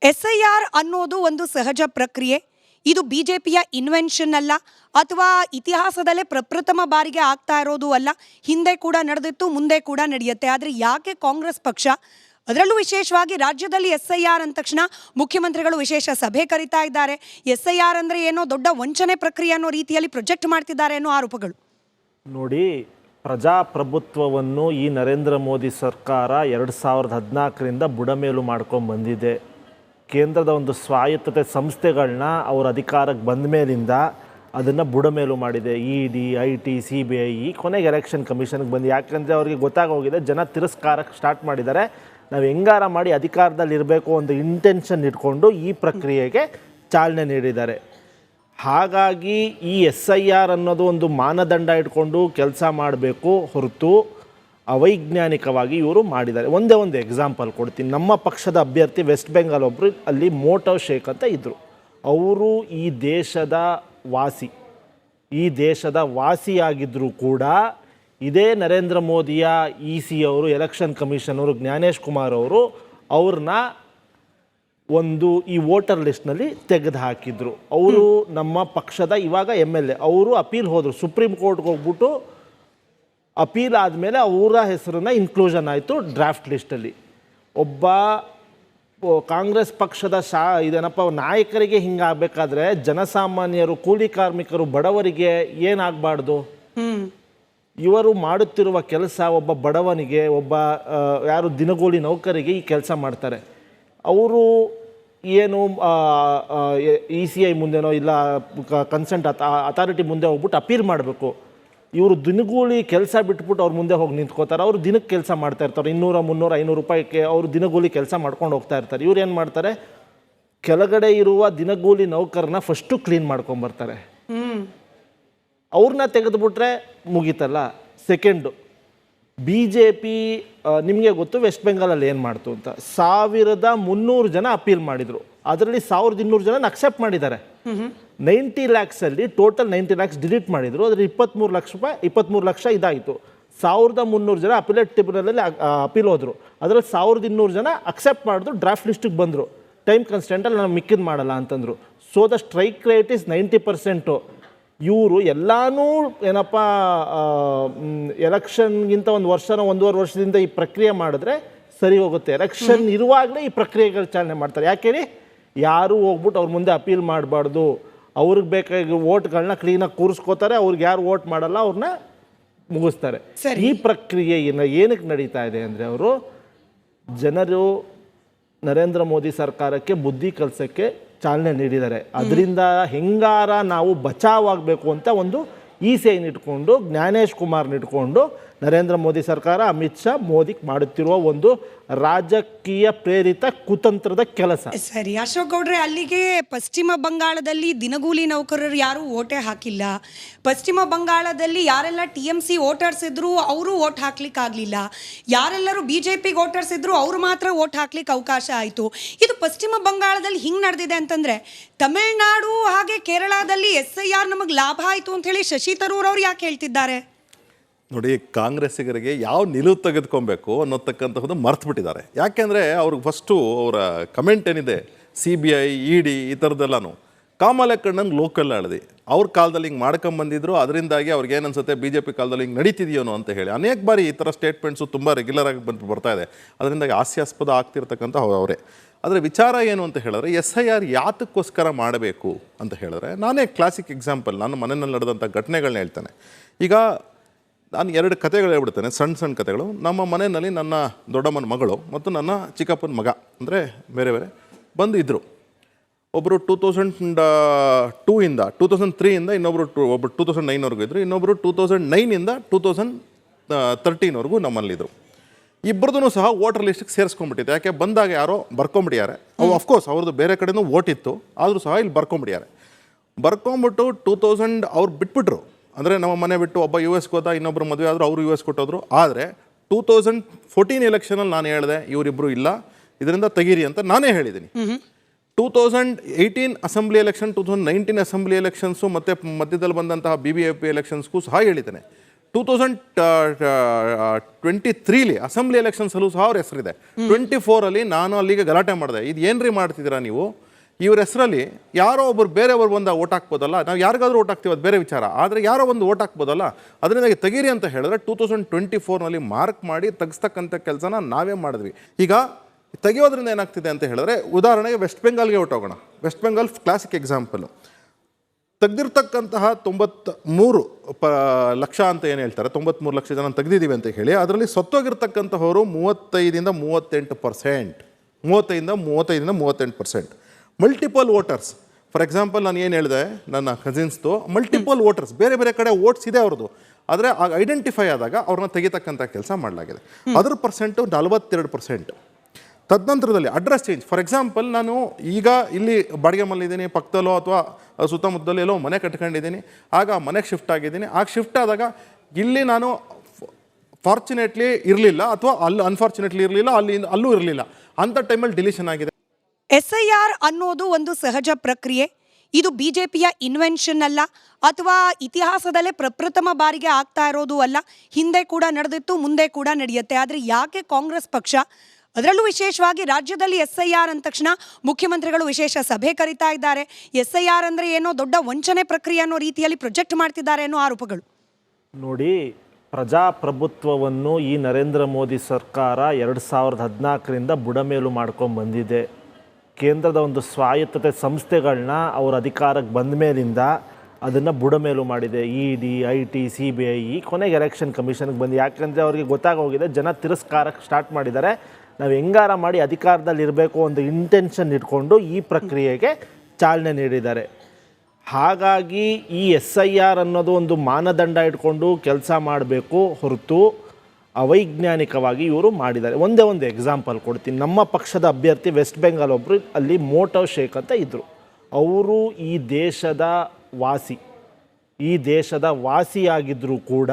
SIR ಅನ್ನೋದು ಒಂದು ಸಹಜ ಪ್ರಕ್ರಿಯೆ. ಇದು ಬಿಜೆಪಿಯ ಇನ್ವೆನ್ಷನ್ ಅಲ್ಲ ಅಥವಾ ಇತಿಹಾಸದಲ್ಲೇ ಪ್ರಪ್ರಥಮ ಬಾರಿಗೆ ಆಗ್ತಾ ಇರೋದು ಅಲ್ಲ. ಹಿಂದೆ ಕೂಡ ನಡೆದಿತ್ತು, ಮುಂದೆ ಕೂಡ ನಡೆಯುತ್ತೆ. ಆದರೆ ಯಾಕೆ ಕಾಂಗ್ರೆಸ್ ಪಕ್ಷ, ಅದರಲ್ಲೂ ವಿಶೇಷವಾಗಿ ರಾಜ್ಯದಲ್ಲಿ SIR ಅಂದ ತಕ್ಷಣ ಮುಖ್ಯಮಂತ್ರಿಗಳು ವಿಶೇಷ ಸಭೆ ಕರೀತಾ ಇದ್ದಾರೆ. SIR ಅಂದರೆ ಏನೋ ದೊಡ್ಡ ವಂಚನೆ ಪ್ರಕ್ರಿಯೆ ಅನ್ನೋ ರೀತಿಯಲ್ಲಿ ಪ್ರೊಜೆಕ್ಟ್ ಮಾಡ್ತಿದ್ದಾರೆ ಅನ್ನೋ ಆರೋಪಗಳು. ನೋಡಿ, ಪ್ರಜಾಪ್ರಭುತ್ವವನ್ನು ಈ ನರೇಂದ್ರ ಮೋದಿ ಸರ್ಕಾರ 2014ರಿಂದ ಬುಡಮೇಲು ಮಾಡ್ಕೊಂಡು ಬಂದಿದೆ. ಕೇಂದ್ರದ ಒಂದು ಸ್ವಾಯತ್ತತೆ ಸಂಸ್ಥೆಗಳನ್ನ ಅವ್ರ ಅಧಿಕಾರಕ್ಕೆ ಬಂದ ಮೇಲಿಂದ ಅದನ್ನು ಬುಡಮೇಲು ಮಾಡಿದೆ. ED, IT, CBI, ಕೊನೆಗೆ ಎಲೆಕ್ಷನ್ ಕಮಿಷನ್ಗೆ ಬಂದು. ಯಾಕಂದರೆ ಅವ್ರಿಗೆ ಗೊತ್ತಾಗೋಗಿದೆ, ಜನ ತಿರಸ್ಕಾರಕ್ಕೆ ಸ್ಟಾರ್ಟ್ ಮಾಡಿದ್ದಾರೆ. ನಾವು ಹೆಂಗಾರ ಮಾಡಿ ಅಧಿಕಾರದಲ್ಲಿ ಇರಬೇಕು ಒಂದು ಇಂಟೆನ್ಷನ್ ಇಟ್ಕೊಂಡು ಈ ಪ್ರಕ್ರಿಯೆಗೆ ಚಾಲನೆ ನೀಡಿದ್ದಾರೆ. ಹಾಗಾಗಿ ಈ SIR ಅನ್ನೋದು ಒಂದು ಮಾನದಂಡ ಇಟ್ಕೊಂಡು ಕೆಲಸ ಮಾಡಬೇಕು ಹೊರತು ಅವೈಜ್ಞಾನಿಕವಾಗಿ ಇವರು ಮಾಡಿದ್ದಾರೆ. ಒಂದೇ ಒಂದು ಎಕ್ಸಾಂಪಲ್ ಕೊಡ್ತೀನಿ. ನಮ್ಮ ಪಕ್ಷದ ಅಭ್ಯರ್ಥಿ ವೆಸ್ಟ್ ಬೆಂಗಾಲ್ ಒಬ್ಬರು ಅಲ್ಲಿ ಮೋಟೋ ಶೇಖ್ ಅಂತ ಇದ್ದರು. ಅವರು ಈ ದೇಶದ ವಾಸಿಯಾಗಿದ್ದರೂ ಕೂಡ ಇದೇ ನರೇಂದ್ರ ಮೋದಿಯ EC ಅವರು, ಎಲೆಕ್ಷನ್ ಕಮಿಷನ್ ಅವರು, ಜ್ಞಾನೇಶ್ ಕುಮಾರ್ ಅವರು ಅವ್ರನ್ನ ಒಂದು ಈ ವೋಟರ್ ಲಿಸ್ಟ್ನಲ್ಲಿ ತೆಗೆದು ಹಾಕಿದ್ರು. ಅವರು ನಮ್ಮ ಪಕ್ಷದ ಇವಾಗ MLA. ಅವರು ಅಪೀಲ್ ಹೋದರು, ಸುಪ್ರೀಂ ಕೋರ್ಟ್ಗೆ ಹೋಗ್ಬಿಟ್ಟು ಅಪೀಲ್ ಆದಮೇಲೆ ಅವರ ಹೆಸರನ್ನ ಇನ್ಕ್ಲೂಷನ್ ಆಯಿತು ಡ್ರಾಫ್ಟ್ ಲಿಸ್ಟಲ್ಲಿ. ಒಬ್ಬ ಕಾಂಗ್ರೆಸ್ ಪಕ್ಷದ ಇದೇನಪ್ಪ ನಾಯಕರಿಗೆ ಹಿಂಗಾಗಬೇಕಾದ್ರೆ ಜನಸಾಮಾನ್ಯರು, ಕೂಲಿ ಕಾರ್ಮಿಕರು, ಬಡವರಿಗೆ ಏನಾಗಬಾರ್ದು? ಇವರು ಮಾಡುತ್ತಿರುವ ಕೆಲಸ ಒಬ್ಬ ಬಡವನಿಗೆ, ಒಬ್ಬ ಯಾರು ದಿನಗೂಲಿ ನೌಕರಿಗೆ ಈ ಕೆಲಸ ಮಾಡ್ತಾರೆ. ಅವರು ಏನು ECI ಮುಂದೆನೋ ಇಲ್ಲ ಕನ್ಸೆಂಟ್ ಅಥಾರಿಟಿ ಮುಂದೆ ಹೋಗ್ಬಿಟ್ಟು ಅಪೀಲ್ ಮಾಡಬೇಕು. ಇವರು ದಿನಗೂಲಿ ಕೆಲಸ ಬಿಟ್ಬಿಟ್ಟು ಅವ್ರ ಮುಂದೆ ಹೋಗಿ ನಿಂತ್ಕೋತಾರೆ. ಅವರು ದಿನಕ್ಕೆ ಕೆಲಸ ಮಾಡ್ತಾ ಇರ್ತಾರೆ, 200, 300, 500 ರೂಪಾಯಿಗೆ ಅವರು ದಿನಗೂಲಿ ಕೆಲಸ ಮಾಡ್ಕೊಂಡು ಹೋಗ್ತಾ ಇರ್ತಾರೆ. ಇವ್ರು ಏನು ಮಾಡ್ತಾರೆ, ಕೆಳಗಡೆ ಇರುವ ದಿನಗೂಲಿ ನೌಕರನ್ನ ಫಸ್ಟು ಕ್ಲೀನ್ ಮಾಡ್ಕೊಂಬರ್ತಾರೆ. ಅವ್ರನ್ನ ತೆಗೆದುಬಿಟ್ರೆ ಮುಗೀತಲ್ಲ. ಸೆಕೆಂಡು, BJP ನಿಮಗೆ ಗೊತ್ತು ವೆಸ್ಟ್ ಬೆಂಗಾಲಲ್ಲಿ ಏನು ಮಾಡ್ತು ಅಂತ. 1300 ಜನ ಅಪೀಲ್ ಮಾಡಿದರು. ಅದರಲ್ಲಿ 1200 ಜನ ಅಕ್ಸೆಪ್ಟ್ ಮಾಡಿದ್ದಾರೆ. 90 lakhsಲ್ಲಿ ಟೋಟಲ್ 90 lakhs ಡಿಲೀಟ್ ಮಾಡಿದರು. ಅದರಲ್ಲಿ 23 ಲಕ್ಷ ಇದಾಯಿತು. 1300 ಜನ ಅಪಿಲೇಟ್ ಟ್ರಿಬ್ಯುನಲಲ್ಲಿ ಅಪೀಲ್ ಹೋದರು. ಅದರಲ್ಲಿ 1200 ಜನ ಅಕ್ಸೆಪ್ಟ್ ಮಾಡಿದ್ರು, ಡ್ರಾಫ್ಟ್ ಲಿಸ್ಟಿಗೆ ಬಂದರು. ಟೈಮ್ ಕನ್ಸ್ಟೆಂಟಲ್ಲಿ ನಾವು ಮಿಕ್ಕಿದ್ದು ಮಾಡಲ್ಲ ಅಂತಂದರು. So the strike rate is 90%. ಇವರು ಎಲ್ಲನೂ ಏನಪ್ಪ ಎಲೆಕ್ಷನ್ಗಿಂತ ಒಂದು ವರ್ಷನೋ 1.5 ವರ್ಷದಿಂದ ಈ ಪ್ರಕ್ರಿಯೆ ಮಾಡಿದ್ರೆ ಸರಿ ಹೋಗುತ್ತೆ. ಎಲೆಕ್ಷನ್ ಇರುವಾಗಲೇ ಈ ಪ್ರಕ್ರಿಯೆಗಳು ಚಾಲನೆ ಮಾಡ್ತಾರೆ. ಯಾಕೇಳಿ, ಯಾರೂ ಹೋಗ್ಬಿಟ್ಟು ಅವ್ರ ಮುಂದೆ ಅಪೀಲ್ ಮಾಡಬಾರ್ದು, ಅವ್ರಿಗೆ ಬೇಕಾಗಿ ವೋಟ್ಗಳನ್ನ ಕ್ಲೀನಾಗಿ ಕೂರಿಸ್ಕೋತಾರೆ. ಅವ್ರಿಗೆ ಯಾರು ವೋಟ್ ಮಾಡಲ್ಲ ಅವ್ರನ್ನ ಮುಗಿಸ್ತಾರೆ. ಈ ಪ್ರಕ್ರಿಯೆ ಏನಕ್ಕೆ ನಡೀತಾ ಇದೆ ಅಂದರೆ, ಅವರು ಜನರು ನರೇಂದ್ರ ಮೋದಿ ಸರ್ಕಾರಕ್ಕೆ ಬುದ್ಧಿ ಕಲಿಸೋಕ್ಕೆ ಚಾಲನೆ ನೀಡಿದ್ದಾರೆ. ಅದರಿಂದ ಹೆಂಗಾರ ನಾವು ಬಚಾವಾಗಬೇಕು ಅಂತ ಒಂದು ECI ಇಟ್ಕೊಂಡು, ಜ್ಞಾನೇಶ್ ಕುಮಾರ್ನ ಇಟ್ಕೊಂಡು ನರೇಂದ್ರ ಮೋದಿ ಸರ್ಕಾರ, ಅಮಿತ್ ಶಾ ಮೋದಿಗೆ ಮಾಡುತ್ತಿರುವ ಒಂದು ರಾಜಕೀಯ ಪ್ರೇರಿತ ಕುತಂತ್ರದ ಕೆಲಸ. ಸರಿ ಅಶೋಕ್ ಗೌಡ್ರೆ, ಅಲ್ಲಿಗೆ ಪಶ್ಚಿಮ ಬಂಗಾಳದಲ್ಲಿ ದಿನಗೂಲಿ ನೌಕರರು ಯಾರು ಓಟೇ ಹಾಕಿಲ್ಲ. ಪಶ್ಚಿಮ ಬಂಗಾಳದಲ್ಲಿ ಯಾರೆಲ್ಲ TMC ವೋಟರ್ಸ್ ಇದ್ರು ಅವರು ಓಟ್ ಹಾಕ್ಲಿಕ್ಕೆ ಆಗಲಿಲ್ಲ. ಯಾರೆಲ್ಲರೂ BJPಗೆ ವೋಟರ್ಸ್ ಇದ್ರು ಅವರು ಮಾತ್ರ ಓಟ್ ಹಾಕ್ಲಿಕ್ಕೆ ಅವಕಾಶ ಆಯಿತು. ಇದು ಪಶ್ಚಿಮ ಬಂಗಾಳದಲ್ಲಿ ಹಿಂಗೆ ನಡೆದಿದೆ ಅಂತಂದರೆ, ತಮಿಳುನಾಡು ಹಾಗೆ ಕೇರಳದಲ್ಲಿ SIR ನಮಗೆ ಲಾಭ ಆಯಿತು ಅಂತ ಹೇಳಿ ಶಶಿ ತರೂರ್ ಅವ್ರು ಯಾಕೆ ಹೇಳ್ತಿದ್ದಾರೆ? ನೋಡಿ, ಕಾಂಗ್ರೆಸ್ಸಿಗರಿಗೆ ಯಾವ ನಿಲುವು ತೆಗೆದುಕೊಬೇಕು ಅನ್ನೋತಕ್ಕಂಥದ್ದು ಮರ್ತು ಬಿಟ್ಟಿದ್ದಾರೆ. ಯಾಕೆಂದರೆ ಅವ್ರಿಗೆ ಫಸ್ಟು ಅವರ ಕಮೆಂಟ್ ಏನಿದೆ, CBI, ED ಈ ಥರದ್ದೆಲ್ಲನೂ ಕಾಮಾಲೆ ಕಣ್ಣನ್ ಲೋಕಲ್ ಆಳ್ದಿ ಅವ್ರ ಕಾಲದಲ್ಲಿ ಹಿಂಗೆ ಮಾಡ್ಕೊಂಬಂದಿದ್ರು. ಅದರಿಂದಾಗಿ ಅವ್ರಿಗೆ ಏನು ಅನ್ಸುತ್ತೆ, BJP ಕಾಲದಲ್ಲಿ ಹಿಂಗೆ ನಡೀತಿದೆಯೋನೋ ಅಂತ ಹೇಳಿ ಅನೇಕ ಬಾರಿ ಈ ಥರ ಸ್ಟೇಟ್ಮೆಂಟ್ಸು ತುಂಬ ರೆಗ್ಯುಲರಾಗಿ ಬರ್ತಾ ಇದೆ. ಅದರಿಂದಾಗಿ ಹಾಸ್ಯಾಸ್ಪದ ಆಗ್ತಿರ್ತಕ್ಕಂಥ ಅವರೇ. ಆದರೆ ವಿಚಾರ ಏನು ಅಂತ ಹೇಳಿದ್ರೆ, SIR ಯಾತಕ್ಕೋಸ್ಕರ ಮಾಡಬೇಕು ಅಂತ ಹೇಳಿದ್ರೆ, ನಾನೇ ಕ್ಲಾಸಿಕ್ ಎಕ್ಸಾಂಪಲ್, ನಾನು ಮನೆಯಲ್ಲಿ ನಡೆದಂಥ ಘಟನೆಗಳನ್ನ ಹೇಳ್ತೇನೆ. ಈಗ ನಾನು 2 ಕಥೆಗಳು ಹೇಳ್ಬಿಡ್ತೇನೆ, ಸಣ್ಣ ಕಥೆಗಳು. ನಮ್ಮ ಮನೆಯಲ್ಲಿ ನನ್ನ ದೊಡ್ಡಮ್ಮನ ಮಗಳು ಮತ್ತು ನನ್ನ ಚಿಕ್ಕಪ್ಪನ ಮಗ ಅಂದರೆ ಬೇರೆ ಬೇರೆ ಬಂದು ಇದ್ದರು. ಒಬ್ಬರು 2002ಇಂದ 2003ಇಂದ ಇನ್ನೊಬ್ಬರು ಒಬ್ಬರು 2009ವರೆಗೂ ಇದ್ದರು. ಇನ್ನೊಬ್ಬರು 2009ಇಂದ 2013ವರೆಗೂ ನಮ್ಮಲ್ಲಿದ್ದರು. ಇಬ್ಬರದೂ ಸಹ ವೋಟರ್ ಲಿಸ್ಟಿಗೆ ಸೇರಿಸ್ಕೊಂಡ್ಬಿಟ್ಟಿದೆ. ಯಾಕೆ, ಬಂದಾಗ ಯಾರೋ ಬರ್ಕೊಂಬಿಟ್ಟಿದ್ದಾರೆ. ಅವು ಅಫ್ಕೋರ್ಸ್ ಅವ್ರದ್ದು ಬೇರೆ ಕಡೆನೂ ವೋಟ್ ಇತ್ತು, ಆದರೂ ಸಹ ಇಲ್ಲಿ ಬರ್ಕೊಂಬಿಟ್ಟಿದ್ದಾರೆ. ಬರ್ಕೊಂಬಿಟ್ಟು 2000 ಅವ್ರು ಬಿಟ್ಬಿಟ್ರು. ಅಂದರೆ ನಮ್ಮ ಮನೆ ಬಿಟ್ಟು ಒಬ್ಬ US ಹೋದ, ಇನ್ನೊಬ್ಬರು ಮದುವೆ ಆದರೂ ಅವರು US ಕೊಟ್ಟೋದ್ರು. ಆದರೆ 2014 ಎಲೆಕ್ಷನಲ್ಲಿ ನಾನು ಹೇಳಿದೆ, ಇವರಿಬ್ಬರು ಇಲ್ಲ, ಇದರಿಂದ ತೆಗೀರಿ ಅಂತ ನಾನೇ ಹೇಳಿದ್ದೀನಿ. 2018 ಅಸೆಂಬ್ಲಿ ಎಲೆಕ್ಷನ್, 2019 ಅಸೆಂಬ್ಲಿ ಎಲೆಕ್ಷನ್ಸು ಮತ್ತು ಮಧ್ಯದಲ್ಲಿ ಬಂದಂತಹ BBMP ಎಲೆಕ್ಷನ್ಸ್ಗೂ ಸಹ ಹೇಳಿದ್ದೇನೆ. 2023 ಅಸೆಂಬ್ಲಿ ಎಲೆಕ್ಷನ್ಸಲ್ಲೂ ಸಹ ಅವ್ರ ಹೆಸರಿದೆ. 24 ನಾನು ಅಲ್ಲಿಗೆ ಗಲಾಟೆ ಮಾಡಿದೆ, ಇದು ಏನ್ರಿ ಮಾಡ್ತಿದ್ದೀರಾ ನೀವು, ಇವ್ರ ಹೆಸರಲ್ಲಿ ಯಾರೋ ಒಬ್ಬರು ಬೇರೆಯವರು ಬಂದ ಓಟ್ ಹಾಕ್ಬೋದಲ್ಲ, ನಾವು ಯಾರಿಗಾದ್ರೂ ಓಟ್ ಹಾಕ್ತೀವಿ ಅದು ಬೇರೆ ವಿಚಾರ, ಆದರೆ ಯಾರೋ ಒಂದು ಓಟ್ ಹಾಕ್ಬೋದಲ್ಲ, ಅದರಿಂದ ತೆಗೀರಿ ಅಂತ ಹೇಳಿದ್ರೆ 2024 ಮಾರ್ಕ್ ಮಾಡಿ ತೆಗಿಸ್ತಕ್ಕಂಥ ಕೆಲಸನ ನಾವೇ ಮಾಡಿದ್ವಿ. ಈಗ ತೆಗೆಯೋದ್ರಿಂದ ಏನಾಗ್ತಿದೆ ಅಂತ ಹೇಳಿದ್ರೆ, ಉದಾಹರಣೆಗೆ ವೆಸ್ಟ್ ಬೆಂಗಾಲ್ಗೆ ಹೊಟ್ಟೋಗೋಣ. West Bengal classic example. ತೆಗೆದಿರ್ತಕ್ಕಂತಹ 93 ಲಕ್ಷ ಅಂತ ಏನು ಹೇಳ್ತಾರೆ, 93 ಲಕ್ಷ ಜನ ತೆಗೆದಿದ್ದೀವಿ ಅಂತ ಹೇಳಿ, ಅದರಲ್ಲಿ ಸತ್ತೋಗಿರ್ತಕ್ಕಂಥವರು 35-38%, 35-38%. ಮಲ್ಟಿಪಲ್ ವೋಟರ್ಸ್, ಫಾರ್ ಎಕ್ಸಾಂಪಲ್ ನಾನು ಏನು ಹೇಳಿದೆ, ನನ್ನ ಕಸಿನ್ಸ್ದು ಮಲ್ಟಿಪಲ್ ವೋಟರ್ಸ್, ಬೇರೆ ಬೇರೆ ಕಡೆ ವೋಟ್ಸ್ ಇದೆ ಅವ್ರದ್ದು, ಆದರೆ ಐಡೆಂಟಿಫೈ ಆದಾಗ ಅವ್ರನ್ನ ತೆಗಿತಕ್ಕಂಥ ಕೆಲಸ ಮಾಡಲಾಗಿದೆ. ಅದರ ಪರ್ಸೆಂಟು 42%. ತದನಂತರದಲ್ಲಿ ಅಡ್ರೆಸ್ ಚೇಂಜ್, ಫಾರ್ ಎಕ್ಸಾಂಪಲ್ ನಾನು ಈಗ ಇಲ್ಲಿ ಬಾಡಿಗೆ ಮನೆಯಲ್ಲಿದ್ದೀನಿ, ಪಕ್ಕದಲ್ಲೋ ಅಥವಾ ಸುತ್ತಮುತ್ತಲೋ ಎಲ್ಲೋ ಮನೆ ಕಟ್ಕೊಂಡಿದ್ದೀನಿ, ಆಗ ಮನೆಗೆ ಶಿಫ್ಟ್ ಆಗಿದ್ದೀನಿ. ಆಗ ಶಿಫ್ಟ್ ಆದಾಗ ಇಲ್ಲಿ ನಾನು ಫಾರ್ಚುನೇಟ್ಲಿ ಇರಲಿಲ್ಲ, ಅಥವಾ ಅಲ್ಲಿ ಅನ್ಫಾರ್ಚುನೇಟ್ಲಿ ಇರಲಿಲ್ಲ, ಅಲ್ಲೂ ಇರಲಿಲ್ಲ, ಅಂಥ ಟೈಮಲ್ಲಿ ಡಿಲೀಷನ್ ಆಗಿದೆ. SIR ಅನ್ನೋದು ಒಂದು ಸಹಜ ಪ್ರಕ್ರಿಯೆ. ಇದು ಬಿಜೆಪಿಯ ಇನ್ವೆನ್ಷನ್ ಅಲ್ಲ, ಅಥವಾ ಇತಿಹಾಸದಲ್ಲೇ ಪ್ರಪ್ರಥಮ ಬಾರಿಗೆ ಆಗ್ತಾ ಇರೋದು ಅಲ್ಲ. ಹಿಂದೆ ಕೂಡ ನಡೆದಿತ್ತು, ಮುಂದೆ ಕೂಡ ನಡೆಯುತ್ತೆ. ಆದರೆ ಯಾಕೆ ಕಾಂಗ್ರೆಸ್ ಪಕ್ಷ, ಅದರಲ್ಲೂ ವಿಶೇಷವಾಗಿ ರಾಜ್ಯದಲ್ಲಿ SIR ಅಂದ ತಕ್ಷಣ ಮುಖ್ಯಮಂತ್ರಿಗಳು ವಿಶೇಷ ಸಭೆ ಕರೀತಾ ಇದ್ದಾರೆ, SIR ಅಂದರೆ ಏನೋ ದೊಡ್ಡ ವಂಚನೆ ಪ್ರಕ್ರಿಯೆ ಅನ್ನೋ ರೀತಿಯಲ್ಲಿ ಪ್ರೊಜೆಕ್ಟ್ ಮಾಡ್ತಿದ್ದಾರೆ ಅನ್ನೋ ಆರೋಪಗಳು. ನೋಡಿ, ಪ್ರಜಾಪ್ರಭುತ್ವವನ್ನು ಈ ನರೇಂದ್ರ ಮೋದಿ ಸರ್ಕಾರ 2014ರಿಂದ ಬುಡಮೇಲು ಮಾಡ್ಕೊಂಡು ಬಂದಿದೆ. ಕೇಂದ್ರದ ಒಂದು ಸ್ವಾಯತ್ತತೆ ಸಂಸ್ಥೆಗಳನ್ನ ಅವ್ರ ಅಧಿಕಾರಕ್ಕೆ ಬಂದ ಮೇಲಿಂದ ಅದನ್ನು ಬುಡಮೇಲು ಮಾಡಿದೆ. ED, IT, CBI, ಕೊನೆಗೆ ಎಲೆಕ್ಷನ್ ಕಮಿಷನ್ಗೆ ಬಂದು. ಯಾಕೆಂದರೆ ಅವರಿಗೆ ಗೊತ್ತಾಗೋಗಿದೆ, ಜನ ತಿರಸ್ಕಾರಕ್ಕೆ ಸ್ಟಾರ್ಟ್ ಮಾಡಿದ್ದಾರೆ. ನಾವು ಹೆಂಗಾರ ಮಾಡಿ ಅಧಿಕಾರದಲ್ಲಿ ಇರಬೇಕು ಒಂದು ಇಂಟೆನ್ಷನ್ ಇಟ್ಕೊಂಡು ಈ ಪ್ರಕ್ರಿಯೆಗೆ ಚಾಲನೆ ನೀಡಿದ್ದಾರೆ. ಹಾಗಾಗಿ ಈ SIR ಅನ್ನೋದು ಒಂದು ಮಾನದಂಡ ಇಟ್ಕೊಂಡು ಕೆಲಸ ಮಾಡಬೇಕು ಹೊರತು ಅವೈಜ್ಞಾನಿಕವಾಗಿ ಇವರು ಮಾಡಿದ್ದಾರೆ. ಒಂದೇ ಒಂದು ಎಕ್ಸಾಂಪಲ್ ಕೊಡ್ತೀನಿ. ನಮ್ಮ ಪಕ್ಷದ ಅಭ್ಯರ್ಥಿ ವೆಸ್ಟ್ ಬೆಂಗಾಲ್ ಒಬ್ಬರು ಅಲ್ಲಿ ಮೋಟೋ ಶೇಖ್ ಅಂತ ಇದ್ದರು. ಅವರು ಈ ದೇಶದ ವಾಸಿಯಾಗಿದ್ದರೂ ಕೂಡ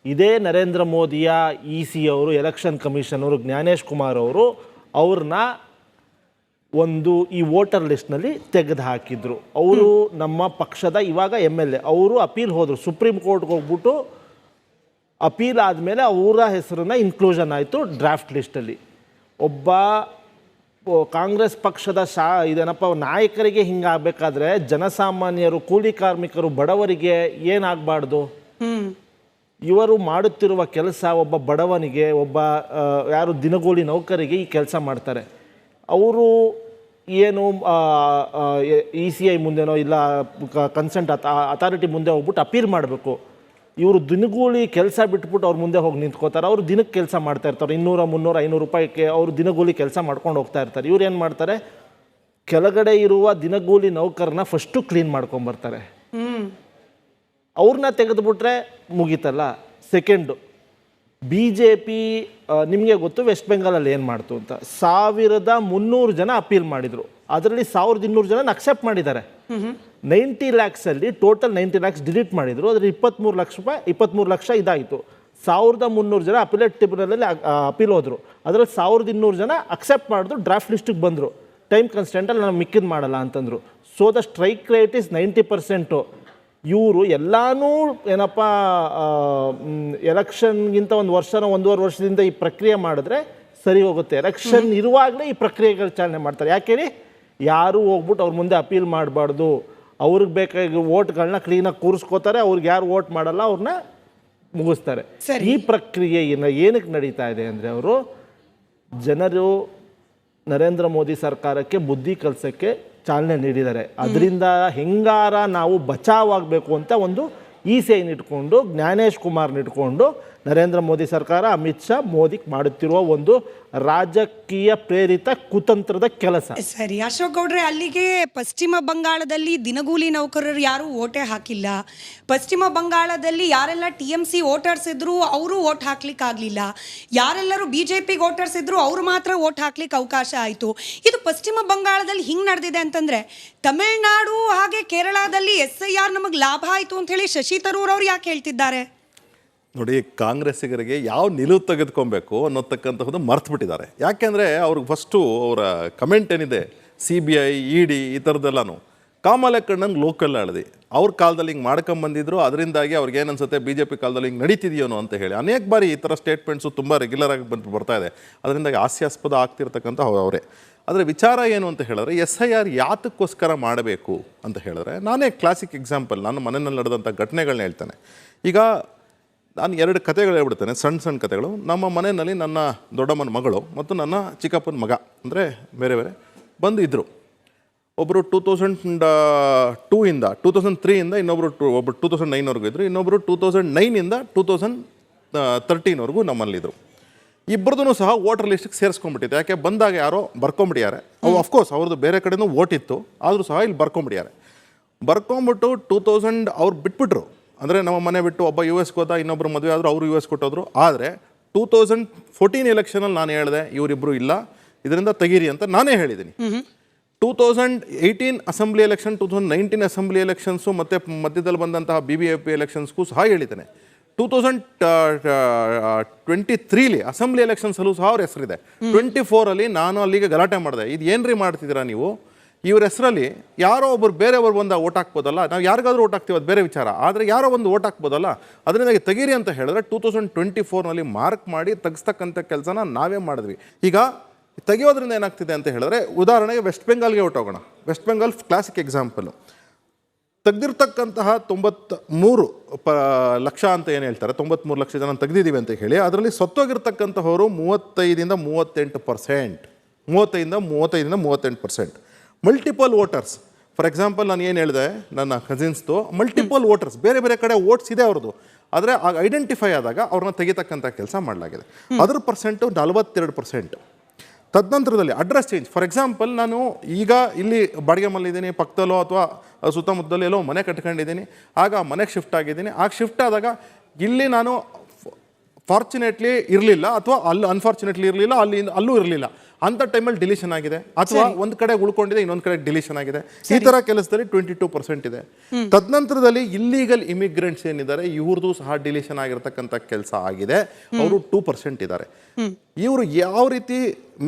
ಇದೇ ನರೇಂದ್ರ ಮೋದಿಯ EC ಅವರು, ಎಲೆಕ್ಷನ್ ಕಮಿಷನ್ ಅವರು, ಜ್ಞಾನೇಶ್ ಕುಮಾರ್ ಅವರು ಅವ್ರನ್ನ ಈ ವೋಟರ್ ಲಿಸ್ಟ್ನಲ್ಲಿ ತೆಗೆದು ಹಾಕಿದ್ರು. ಅವರು ನಮ್ಮ ಪಕ್ಷದ ಇವಾಗ MLA. ಅವರು ಅಪೀಲ್ ಹೋದರು, ಸುಪ್ರೀಂ ಕೋರ್ಟ್ಗೆ ಹೋಗ್ಬಿಟ್ಟು ಅಪೀಲ್ ಆದಮೇಲೆ ಅವರ ಹೆಸರನ್ನ ಇನ್ಕ್ಲೂಷನ್ ಆಯಿತು ಡ್ರಾಫ್ಟ್ ಲಿಸ್ಟಲ್ಲಿ. ಒಬ್ಬ ಕಾಂಗ್ರೆಸ್ ಪಕ್ಷದ ನಾಯಕರಿಗೆ ಹಿಂಗಾಗಬೇಕಾದ್ರೆ ಜನಸಾಮಾನ್ಯರು, ಕೂಲಿ ಕಾರ್ಮಿಕರು, ಬಡವರಿಗೆ ಏನಾಗಬಾರ್ದು? ಇವರು ಮಾಡುತ್ತಿರುವ ಕೆಲಸ ಒಬ್ಬ ಬಡವನಿಗೆ, ಒಬ್ಬ ಯಾರು ದಿನಗೂಲಿ ನೌಕರಿಗೆ ಈ ಕೆಲಸ ಮಾಡ್ತಾರೆ. ಅವರು ಏನು ECI ಮುಂದೆನೋ ಇಲ್ಲ ಕನ್ಸೆಂಟ್ ಅಥಾರಿಟಿ ಮುಂದೆ ಹೋಗ್ಬಿಟ್ಟು ಅಪೀಲ್ ಮಾಡಬೇಕು. ಇವರು ದಿನಗೂಲಿ ಕೆಲಸ ಬಿಟ್ಬಿಟ್ಟು ಅವ್ರ ಮುಂದೆ ಹೋಗಿ ನಿಂತ್ಕೋತಾರೆ. ಅವರು ದಿನಕ್ಕೆ ಕೆಲಸ ಮಾಡ್ತಾ ಇರ್ತಾರೆ, 200, 300, 500 ರೂಪಾಯಿಗೆ ಅವರು ದಿನಗೂಲಿ ಕೆಲಸ ಮಾಡ್ಕೊಂಡು ಹೋಗ್ತಾ ಇರ್ತಾರೆ. ಇವ್ರು ಏನು ಮಾಡ್ತಾರೆ, ಕೆಳಗಡೆ ಇರುವ ದಿನಗೂಲಿ ನೌಕರನ್ನ ಫಸ್ಟು ಕ್ಲೀನ್ ಮಾಡ್ಕೊಂಬರ್ತಾರೆ. ಅವ್ರನ್ನ ತೆಗೆದುಬಿಟ್ರೆ ಮುಗೀತಲ್ಲ. ಸೆಕೆಂಡು, BJP ನಿಮಗೆ ಗೊತ್ತು ವೆಸ್ಟ್ ಬೆಂಗಾಲಲ್ಲಿ ಏನು ಮಾಡ್ತು ಅಂತ. 1300 ಜನ ಅಪೀಲ್ ಮಾಡಿದರು, ಅದರಲ್ಲಿ 1200 ಜನ ಅಕ್ಸೆಪ್ಟ್ ಮಾಡಿದ್ದಾರೆ. 90 ಲ್ಯಾಕ್ಸಲ್ಲಿ ಟೋಟಲ್ 90 ಲ್ಯಾಕ್ಸ್ ಡಿಲೀಟ್ ಮಾಡಿದರು. ಅದರಲ್ಲಿ 23 ಲಕ್ಷ ಇದಾಯಿತು. 1300 ಜನ ಅಪಿಲೇಟ್ ಟ್ರಿಬ್ಯುನಲಲ್ಲಿ ಅಪೀಲ್ ಹೋದರು. ಅದರಲ್ಲಿ 1200 ಜನ ಅಕ್ಸೆಪ್ಟ್ ಮಾಡಿದ್ರು, ಡ್ರಾಫ್ಟ್ ಲಿಸ್ಟಿಗೆ ಬಂದರು. ಟೈಮ್ ಕನ್ಸ್ಟೆಂಟಲ್ಲಿ ನಾನು ಮಿಕ್ಕಿದ್ದು ಮಾಡಲ್ಲ ಅಂತಂದರು. So the strike rate is 90%. ಇವರು ಎಲ್ಲನೂ ಏನಪ್ಪ ಎಲೆಕ್ಷನ್ಗಿಂತ ಒಂದು ವರ್ಷನೋ 1.5 ವರ್ಷದಿಂದ ಈ ಪ್ರಕ್ರಿಯೆ ಮಾಡಿದ್ರೆ ಸರಿ ಹೋಗುತ್ತೆ. ಎಲೆಕ್ಷನ್ ಇರುವಾಗಲೇ ಈ ಪ್ರಕ್ರಿಯೆಗಳು ಚಾಲನೆ ಮಾಡ್ತಾರೆ. ಯಾಕೇಳಿ, ಯಾರೂ ಹೋಗ್ಬಿಟ್ಟು ಅವ್ರ ಮುಂದೆ ಅಪೀಲ್ ಮಾಡಬಾರ್ದು, ಅವ್ರಿಗೆ ಬೇಕಾಗಿ ವೋಟ್ಗಳನ್ನ ಕ್ಲೀನಾಗಿ ಕೂರಿಸ್ಕೋತಾರೆ, ಅವ್ರಿಗೆ ಯಾರು ವೋಟ್ ಮಾಡಲ್ಲ ಅವ್ರನ್ನ ಮುಗಿಸ್ತಾರೆ. ಈ ಪ್ರಕ್ರಿಯೆ ಏನಕ್ಕೆ ನಡೀತಾ ಇದೆ ಅಂದರೆ, ಅವರು ಜನರು ನರೇಂದ್ರ ಮೋದಿ ಸರ್ಕಾರಕ್ಕೆ ಬುದ್ಧಿ ಕಲಿಸೋಕ್ಕೆ ಚಾಲನೆ ನೀಡಿದ್ದಾರೆ. ಅದರಿಂದ ಹೆಂಗಾರ ನಾವು ಬಚಾವಾಗಬೇಕು ಅಂತ ಒಂದು ECIನ ಇಟ್ಕೊಂಡು, ಜ್ಞಾನೇಶ್ ಕುಮಾರ್ನ ಇಟ್ಕೊಂಡು ನರೇಂದ್ರ ಮೋದಿ ಸರ್ಕಾರ, ಅಮಿತ್ ಶಾ ಮೋದಿಗೆ ಮಾಡುತ್ತಿರುವ ಒಂದು ರಾಜಕೀಯ ಪ್ರೇರಿತ ಕುತಂತ್ರದ ಕೆಲಸ. ಸರಿ ಅಶೋಕ್ ಗೌಡ್ರೆ, ಅಲ್ಲಿಗೆ ಪಶ್ಚಿಮ ಬಂಗಾಳದಲ್ಲಿ ದಿನಗೂಲಿ ನೌಕರರು ಯಾರು ಓಟೇ ಹಾಕಿಲ್ಲ. ಪಶ್ಚಿಮ ಬಂಗಾಳದಲ್ಲಿ ಯಾರೆಲ್ಲ TMC ವೋಟರ್ಸ್ ಇದ್ರು ಅವರು ವೋಟ್ ಹಾಕ್ಲಿಕ್ಕೆ ಆಗಲಿಲ್ಲ. ಯಾರೆಲ್ಲರೂ BJP ವೋಟರ್ಸ್ ಇದ್ರು ಅವ್ರು ಮಾತ್ರ ವೋಟ್ ಹಾಕ್ಲಿಕ್ಕೆ ಅವಕಾಶ ಆಯಿತು. ಇದು ಪಶ್ಚಿಮ ಬಂಗಾಳದಲ್ಲಿ ಹಿಂಗೆ ನಡೆದಿದೆ ಅಂತಂದರೆ, ತಮಿಳುನಾಡು ಹಾಗೆ ಕೇರಳದಲ್ಲಿ SIR ನಮಗೆ ಲಾಭ ಆಯಿತು ಅಂತ ಹೇಳಿ ಶಶಿ ತರೂರ್ ಅವ್ರು ಯಾಕೆ ಹೇಳ್ತಿದ್ದಾರೆ? ನೋಡಿ, ಕಾಂಗ್ರೆಸ್ಸಿಗರಿಗೆ ಯಾವ ನಿಲುವು ತೆಗೆದುಕೊಬೇಕು ಅನ್ನೋತಕ್ಕಂಥದ್ದು ಮರ್ತು ಬಿಟ್ಟಿದ್ದಾರೆ. ಯಾಕೆಂದರೆ ಅವ್ರಿಗೆ ಫಸ್ಟು ಅವರ ಕಮೆಂಟ್ ಏನಿದೆ, CBI, ED ಈ ಥರದ್ದೆಲ್ಲನೂ ಕಾಮಲೆಕ್ಕಣ್ಣಂಗೆ ಲೋಕಲ್ ಆಳ್ದಿ ಅವ್ರ ಕಾಲದಲ್ಲಿ ಹಿಂಗೆ ಮಾಡ್ಕೊಂಬಂದಿದ್ರು, ಅದರಿಂದಾಗಿ ಅವ್ರಿಗೆ ಏನನ್ಸುತ್ತೆ ಬಿ ಜೆ ಪಿ ಕಾಲದಲ್ಲಿ ಹಿಂಗೆ ನಡೀತಿದೆಯೋನೋ ಅಂತ ಹೇಳಿ ಅನೇಕ ಬಾರಿ ಈ ಥರ ಸ್ಟೇಟ್ಮೆಂಟ್ಸು ತುಂಬ ರೆಗ್ಯುಲರ್ ಆಗಿ ಬರ್ತಾ ಇದೆ. ಅದರಿಂದಾಗಿ ಹಾಸ್ಯಾಸ್ಪದ ಆಗ್ತಿರ್ತಕ್ಕಂಥ ಅವರೇ. ಆದರೆ ವಿಚಾರ ಏನು ಅಂತ ಹೇಳಿದ್ರೆ SIR ಯಾತಕ್ಕೋಸ್ಕರ ಮಾಡಬೇಕು ಅಂತ ಹೇಳಿದ್ರೆ, ನಾನೇ ಕ್ಲಾಸಿಕ್ ಎಕ್ಸಾಂಪಲ್, ನಾನು ಮನೆಯಲ್ಲಿ ನಡೆದಂಥ ಘಟನೆಗಳನ್ನ ಹೇಳ್ತೇನೆ. ಈಗ ನಾನು 2 ಕಥೆಗಳು ಹೇಳ್ಬಿಡ್ತೇನೆ, ಸಣ್ಣ ಕಥೆಗಳು. ನಮ್ಮ ಮನೆಯಲ್ಲಿ ನನ್ನ ದೊಡ್ಡಮ್ಮನ ಮಗಳು ಮತ್ತು ನನ್ನ ಚಿಕ್ಕಪ್ಪನ ಮಗ ಅಂದರೆ ಬೇರೆ ಬೇರೆ ಬಂದು ಇದ್ದರು. ಒಬ್ಬರು 2002ಇಂದ 2003ಇಂದ ಒಬ್ಬರು 2009ವರೆಗೂ ಇದ್ದರು, ಇನ್ನೊಬ್ಬರು 2009ಇಂದ 2013ವರೆಗೂ ನಮ್ಮಲ್ಲಿದ್ದರು. ಇಬ್ಬರದೂ ಸಹ ವೋಟರ್ ಲಿಸ್ಟಿಗೆ ಸೇರಿಸ್ಕೊಂಡ್ಬಿಟ್ಟಿದೆ. ಯಾಕೆ ಬಂದಾಗ ಯಾರೋ ಬರ್ಕೊಂಬಿಟ್ಟಿದ್ದಾರೆ. ಅವು ಅಫ್ಕೋರ್ಸ್ ಅವ್ರದ್ದು ಬೇರೆ ಕಡೆನೂ ವೋಟ್ ಇತ್ತು, ಆದರೂ ಸಹ ಇಲ್ಲಿ ಬರ್ಕೊಂಬಿಟ್ಟಿದ್ದಾರೆ. ಬರ್ಕೊಂಬಿಟ್ಟು 2000 ಅವ್ರು ಬಿಟ್ಬಿಟ್ರು. ಅಂದರೆ ನಮ್ಮ ಮನೆ ಬಿಟ್ಟು ಒಬ್ಬ US ಹೋದ, ಇನ್ನೊಬ್ಬರು ಮದುವೆ ಆದರೂ ಅವರು US ಕೊಟ್ಟೋದ್ರು. ಆದರೆ 2014 ಎಲೆಕ್ಷನಲ್ಲಿ ನಾನು ಹೇಳಿದೆ ಇವರಿಬ್ಬರು ಇಲ್ಲ, ಇದರಿಂದ ತೆಗೀರಿ ಅಂತ ನಾನೇ ಹೇಳಿದ್ದೀನಿ. 2018 ಅಸೆಂಬ್ಲಿ ಎಲೆಕ್ಷನ್, 2019 ಅಸೆಂಬ್ಲಿ ಎಲೆಕ್ಷನ್ಸು ಮತ್ತು ಮಧ್ಯದಲ್ಲಿ ಬಂದಂತಹ BBMP ಎಲೆಕ್ಷನ್ಸ್ಗೂ ಸಹ ಹೇಳಿದ್ದೇನೆ. 2023 ಅಸೆಂಬ್ಲಿ ಎಲೆಕ್ಷನ್ಸಲ್ಲೂ ಸಹ ಅವ್ರ ಹೆಸರಿದೆ. 24 ನಾನು ಅಲ್ಲಿಗೆ ಗಲಾಟೆ ಮಾಡಿದೆ, ಇದು ಏನ್ರಿ ಮಾಡ್ತಿದ್ದೀರಾ ನೀವು, ಇವ್ರ ಹೆಸರಲ್ಲಿ ಯಾರೋ ಒಬ್ಬರು ಬೇರೆಯವ್ರು ಬಂದ ಓಟ್ ಹಾಕ್ಬೋದಲ್ಲ, ನಾವು ಯಾರಿಗಾದ್ರೂ ಓಟ್ ಹಾಕ್ತೀವಿ ಅದು ಬೇರೆ ವಿಚಾರ, ಆದರೆ ಯಾರೋ ಒಂದು ಓಟ್ ಹಾಕ್ಬೋದಲ್ಲ, ಅದರಿಂದಾಗಿ ತೆಗೀರಿ ಅಂತ ಹೇಳಿದ್ರೆ 2024 ಮಾರ್ಕ್ ಮಾಡಿ ತೆಗಿಸ್ತಕ್ಕಂಥ ಕೆಲಸನ ನಾವೇ ಮಾಡಿದ್ವಿ. ಈಗ ತೆಗೆಯೋದ್ರಿಂದ ಏನಾಗ್ತಿದೆ ಅಂತ ಹೇಳಿದ್ರೆ, ಉದಾಹರಣೆಗೆ ವೆಸ್ಟ್ ಬೆಂಗಾಲ್ಗೆ ಹೊಟ್ಟೋಗೋಣ. West Bengal classic example. ತೆಗೆದಿರ್ತಕ್ಕಂತಹ 93 ಲಕ್ಷ ಅಂತ ಏನು ಹೇಳ್ತಾರೆ, 93 ಲಕ್ಷ ಜನ ತೆಗೆದಿದ್ದೀವಿ ಅಂತ ಹೇಳಿ, ಅದರಲ್ಲಿ ಸತ್ತೋಗಿರ್ತಕ್ಕಂಥವರು 35% 38%. ಮಲ್ಟಿಪಲ್ ವೋಟರ್ಸ್, ಫಾರ್ ಎಕ್ಸಾಂಪಲ್ ನಾನು ಏನು ಹೇಳಿದೆ, ನನ್ನ ಕಸಿನ್ಸ್ದು ಮಲ್ಟಿಪಲ್ ವೋಟರ್ಸ್, ಬೇರೆ ಬೇರೆ ಕಡೆ ವೋಟ್ಸ್ ಇದೆ ಅವ್ರದ್ದು, ಆದರೆ ಆಗ ಐಡೆಂಟಿಫೈ ಆದಾಗ ಅವ್ರನ್ನ ತೆಗಿತಕ್ಕಂಥ ಕೆಲಸ ಮಾಡಲಾಗಿದೆ. ಅದರ ಪರ್ಸೆಂಟು 42%. ತದನಂತರದಲ್ಲಿ ಅಡ್ರೆಸ್ ಚೇಂಜ್, ಫಾರ್ ಎಕ್ಸಾಂಪಲ್ ನಾನು ಈಗ ಇಲ್ಲಿ ಬಾಡಿಗೆ ಮನೆಯಲ್ಲಿದ್ದೀನಿ, ಪಕ್ಕದಲ್ಲೋ ಅಥವಾ ಸುತ್ತಮುತ್ತಲೋ ಎಲ್ಲೋ ಮನೆ ಕಟ್ಕೊಂಡಿದ್ದೀನಿ, ಆಗ ಮನೆಗೆ ಶಿಫ್ಟ್ ಆಗಿದ್ದೀನಿ. ಆಗ ಶಿಫ್ಟ್ ಆದಾಗ ಇಲ್ಲಿ ನಾನು ಫಾರ್ಚುನೇಟ್ಲಿ ಇರಲಿಲ್ಲ, ಅಥವಾ ಅಲ್ಲಿ ಅನ್ಫಾರ್ಚುನೇಟ್ಲಿ ಇರಲಿಲ್ಲ, ಅಲ್ಲೂ ಇರಲಿಲ್ಲ, ಅಂಥ ಟೈಮಲ್ಲಿ ಡಿಲೀಷನ್ ಆಗಿದೆ, ಅಥವಾ ಒಂದು ಕಡೆ ಉಳ್ಕೊಂಡಿದೆ ಇನ್ನೊಂದು ಕಡೆ ಡಿಲೀಷನ್ ಆಗಿದೆ. ಈ ಥರ ಕೆಲಸದಲ್ಲಿ 22% ಇದೆ. ತದನಂತರದಲ್ಲಿ ಇಲ್ಲೀಗಲ್ ಇಮಿಗ್ರೆಂಟ್ಸ್ ಏನಿದ್ದಾರೆ ಇವ್ರದ್ದು ಸಹ ಡಿಲೀಷನ್ ಆಗಿರ್ತಕ್ಕಂಥ ಕೆಲಸ ಆಗಿದೆ, ಅವರು 2% ಇದ್ದಾರೆ. ಇವರು ಯಾವ ರೀತಿ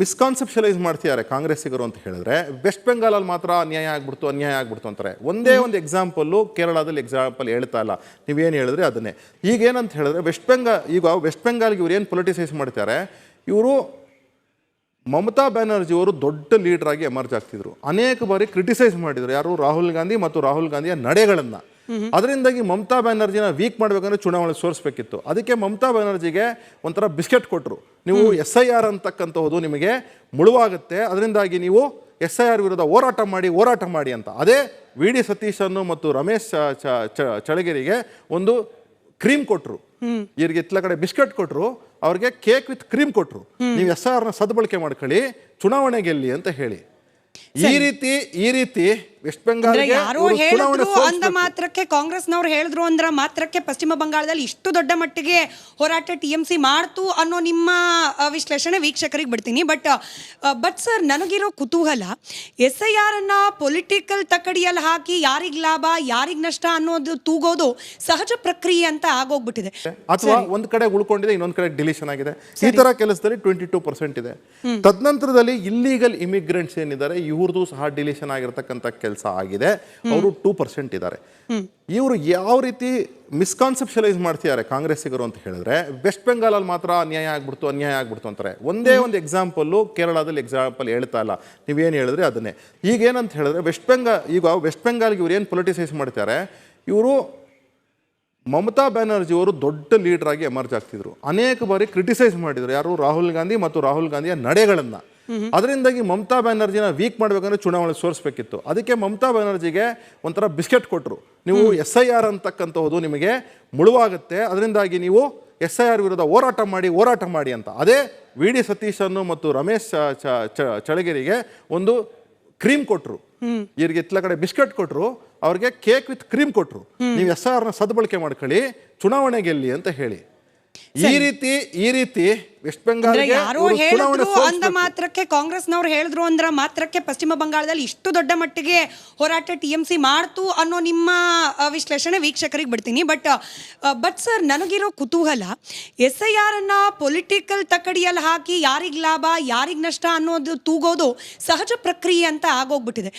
ಮಿಸ್ಕಾನ್ಸೆಪ್ಷಲೈಸ್ ಮಾಡ್ತಿದ್ದಾರೆ ಕಾಂಗ್ರೆಸ್ಸಿಗರು ಅಂತ ಹೇಳಿದ್ರೆ, ವೆಸ್ಟ್ ಬೆಂಗಾಲಲ್ಲಿ ಮಾತ್ರ ಅನ್ಯಾಯ ಆಗ್ಬಿಡ್ತು ಅಂತಾರೆ. ಒಂದೇ ಒಂದು ಎಕ್ಸಾಂಪಲ್ಲು ಕೇರಳದಲ್ಲಿ ಎಕ್ಸಾಂಪಲ್ ಹೇಳ್ತಾ ಇಲ್ಲ, ನೀವೇನು ಹೇಳಿದ್ರೆ ಅದನ್ನೇ. ಈಗೇನಂತ ಹೇಳಿದ್ರೆ ವೆಸ್ಟ್ ಬೆಂಗಾಲ್ಗೆ ಇವ್ರು ಏನು ಪೊಲಿಟಿಸೈಸ್ ಮಾಡ್ತಾರೆ, ಇವರು ಮಮತಾ ಬ್ಯಾನರ್ಜಿ ಅವರು ದೊಡ್ಡ ಲೀಡರ್ ಆಗಿ ಎಮರ್ಜ್ ಆಗ್ತಿದ್ರು. ಅನೇಕ ಬಾರಿ ಕ್ರಿಟಿಸೈಸ್ ಮಾಡಿದ್ರು ಯಾರು, ರಾಹುಲ್ ಗಾಂಧಿ ಮತ್ತು ರಾಹುಲ್ ಗಾಂಧಿಯ ನಡೆಗಳನ್ನು. ಅದರಿಂದಾಗಿ ಮಮತಾ ಬ್ಯಾನರ್ಜಿನ ವೀಕ್ ಮಾಡಬೇಕಂದ್ರೆ ಚುನಾವಣೆ ಸೋರಿಸ್ಬೇಕಿತ್ತು. ಅದಕ್ಕೆ ಮಮತಾ ಬ್ಯಾನರ್ಜಿಗೆ ಒಂಥರ ಬಿಸ್ಕೆಟ್ ಕೊಟ್ಟರು, ನೀವು SIR ಅಂತಕ್ಕಂಥದ್ದು ನಿಮಗೆ ಮುಳುವಾಗುತ್ತೆ, ಅದರಿಂದಾಗಿ ನೀವು SIR ವಿರುದ್ಧ ಹೋರಾಟ ಮಾಡಿ ಅಂತ. ಅದೇ VD ಸತೀಶನ್ನು ಮತ್ತು ರಮೇಶ್ ಚಳಗೇರಿಗೆ ಒಂದು ಕ್ರೀಮ್ ಕೊಟ್ಟರು, ಇವ್ರಿಗೆ ಇತ್ಲ ಕಡೆ ಬಿಸ್ಕೆಟ್ ಕೊಟ್ಟರು, ಅವ್ರಿಗೆ ಕೇಕ್ ವಿತ್ ಕ್ರೀಮ್ ಕೊಟ್ಟರು, ನೀವು SIRನ ಸದ್ಬಳಕೆ ಮಾಡ್ಕೊಳ್ಳಿ, ಚುನಾವಣೆ ಗೆಲ್ಲಿ ಅಂತ ಹೇಳಿ. ಈ ರೀತಿ ವೆಸ್ಟ್ ಬೆಂಗಾಲ್ ಯಾರೋ ಹೇಳಿದ್ರು ಅಂದ ಮಾತ್ರಕ್ಕೆ, ಕಾಂಗ್ರೆಸ್ನವ್ರು ಹೇಳಿದ್ರು ಅಂದ್ರ ಮಾತ್ರಕ್ಕೆ ಪಶ್ಚಿಮ ಬಂಗಾಳದಲ್ಲಿ ಇಷ್ಟು ದೊಡ್ಡ ಮಟ್ಟಿಗೆ ಹೋರಾಟ TMC ಮಾಡ್ತು ಅನ್ನೋ ನಿಮ್ಮ ವಿಶ್ಲೇಷಣೆ ವೀಕ್ಷಕರಿಗೆ ಬಿಡ್ತೀನಿ. ಬಟ್ ಸರ್, ನನಗಿರೋ ಕುತೂಹಲ, SIR ಅನ್ನ ಪೊಲಿಟಿಕಲ್ ತಕಡಿಯಲ್ಲಿ ಹಾಕಿ ಯಾರಿಗ್ ಲಾಭ ಯಾರಿಗ್ ನಷ್ಟ ಅನ್ನೋದು ತೂಗೋದು ಸಹಜ ಪ್ರಕ್ರಿಯೆ ಅಂತ ಆಗೋಗ್ಬಿಟ್ಟಿದೆ. ಅಥವಾ ಒಂದ್ ಕಡೆ ಉಳ್ಕೊಂಡಿದೆ ಇನ್ನೊಂದ್ ಕಡೆ ಡಿಲೀಷನ್ ಆಗಿದೆ. ಈ ತರ ಕೆಲಸದಲ್ಲಿ 22% ಇದೆ. ತದನಂತರದಲ್ಲಿ ಇಲ್ಲೀಗಲ್ ಇಮಿಗ್ರೆಂಟ್ಸ್ ಏನಿದ್ದಾರೆ ಇವ್ರದ್ದು ಸಹ ಡಿಲೀಷನ್ ಆಗಿರ್ತಕ್ಕಂಥ ಕೆಲಸ ಆಗಿದೆ, ಅವರು 2% ಇದ್ದಾರೆ. ಇವರು ಯಾವ ರೀತಿ ಮಿಸ್ಕಾನ್ಸೆಪ್ಷಲೈಸ್ ಮಾಡ್ತಿದ್ದಾರೆ ಕಾಂಗ್ರೆಸ್ಸಿಗರು ಅಂತ ಹೇಳಿದ್ರೆ, ವೆಸ್ಟ್ ಬೆಂಗಾಲಲ್ಲಿ ಮಾತ್ರ ಅನ್ಯಾಯ ಆಗ್ಬಿಡ್ತು ಅಂತಾರೆ. ಒಂದೇ ಒಂದು ಎಕ್ಸಾಂಪಲ್ಲು ಕೇರಳದಲ್ಲಿ ಎಕ್ಸಾಂಪಲ್ ಹೇಳ್ತಾ ಇಲ್ಲ, ನೀವೇನು ಹೇಳಿದ್ರೆ ಅದನ್ನೇ. ಈಗೇನಂತ ಹೇಳಿದ್ರೆ ವೆಸ್ಟ್ ಬೆಂಗಾಲ್ಗೆ ಇವ್ರು ಏನು ಪೊಲಿಟಿಸೈಸ್ ಮಾಡ್ತಾರೆ, ಇವರು ಮಮತಾ ಬ್ಯಾನರ್ಜಿ ಅವರು ದೊಡ್ಡ ಲೀಡರ್ ಆಗಿ ಎಮರ್ಜ್ ಆಗ್ತಿದ್ರು. ಅನೇಕ ಬಾರಿ ಕ್ರಿಟಿಸೈಸ್ ಮಾಡಿದ್ರು ಯಾರು, ರಾಹುಲ್ ಗಾಂಧಿ ಮತ್ತು ರಾಹುಲ್ ಗಾಂಧಿಯ ನಡೆಗಳನ್ನು. ಅದರಿಂದಾಗಿ ಮಮತಾ ಬ್ಯಾನರ್ಜಿನ ವೀಕ್ ಮಾಡಬೇಕಂದ್ರೆ ಚುನಾವಣೆ ಸೋರಿಸ್ಬೇಕಿತ್ತು. ಅದಕ್ಕೆ ಮಮತಾ ಬ್ಯಾನರ್ಜಿಗೆ ಒಂಥರ ಬಿಸ್ಕೆಟ್ ಕೊಟ್ಟರು, ನೀವು SIR ಅಂತಕ್ಕಂಥದ್ದು ನಿಮಗೆ ಮುಳುವಾಗುತ್ತೆ, ಅದರಿಂದಾಗಿ ನೀವು SIR ವಿರುದ್ಧ ಹೋರಾಟ ಮಾಡಿ ಅಂತ. ಅದೇ VD ಸತೀಶನ್ನು ಮತ್ತು ರಮೇಶ್ ಚಳಗೇರಿಗೆ ಒಂದು ಕ್ರೀಮ್ ಕೊಟ್ಟರು, ಇವ್ರಿಗೆ ಇತ್ಲ ಕಡೆ ಬಿಸ್ಕೆಟ್ ಕೊಟ್ಟರು, ಅವ್ರಿಗೆ ಕೇಕ್ ವಿತ್ ಕ್ರೀಮ್ ಕೊಟ್ಟರು, ನೀವು SIRನ ಸದ್ಬಳಕೆ ಮಾಡ್ಕೊಳ್ಳಿ, ಚುನಾವಣೆ ಗೆಲ್ಲಿ ಅಂತ ಹೇಳಿ. ಈ ರೀತಿ ವೆಸ್ಟ್ ಬೆಂಗಾಲ್ ಯಾರೋ ಹೇಳಿದ್ರು ಅಂದ ಮಾತ್ರಕ್ಕೆ, ಕಾಂಗ್ರೆಸ್ನವ್ರು ಹೇಳಿದ್ರು ಅಂದ್ರ ಮಾತ್ರಕ್ಕೆ ಪಶ್ಚಿಮ ಬಂಗಾಳದಲ್ಲಿ ಇಷ್ಟು ದೊಡ್ಡ ಮಟ್ಟಿಗೆ ಹೋರಾಟ TMC ಮಾಡ್ತು ಅನ್ನೋ ನಿಮ್ಮ ವಿಶ್ಲೇಷಣೆ ವೀಕ್ಷಕರಿಗೆ ಬಿಡ್ತೀನಿ. ಬಟ್ ಸರ್, ನನಗಿರೋ ಕುತೂಹಲ, SIR ಅನ್ನ ಪೊಲಿಟಿಕಲ್ ತಕಡಿಯಲ್ಲಿ ಹಾಕಿ ಯಾರಿಗ್ ಲಾಭ ಯಾರಿಗ್ ನಷ್ಟ ಅನ್ನೋದು ತೂಗೋದು ಸಹಜ ಪ್ರಕ್ರಿಯೆ ಅಂತ ಆಗೋಗ್ಬಿಟ್ಟಿದೆ.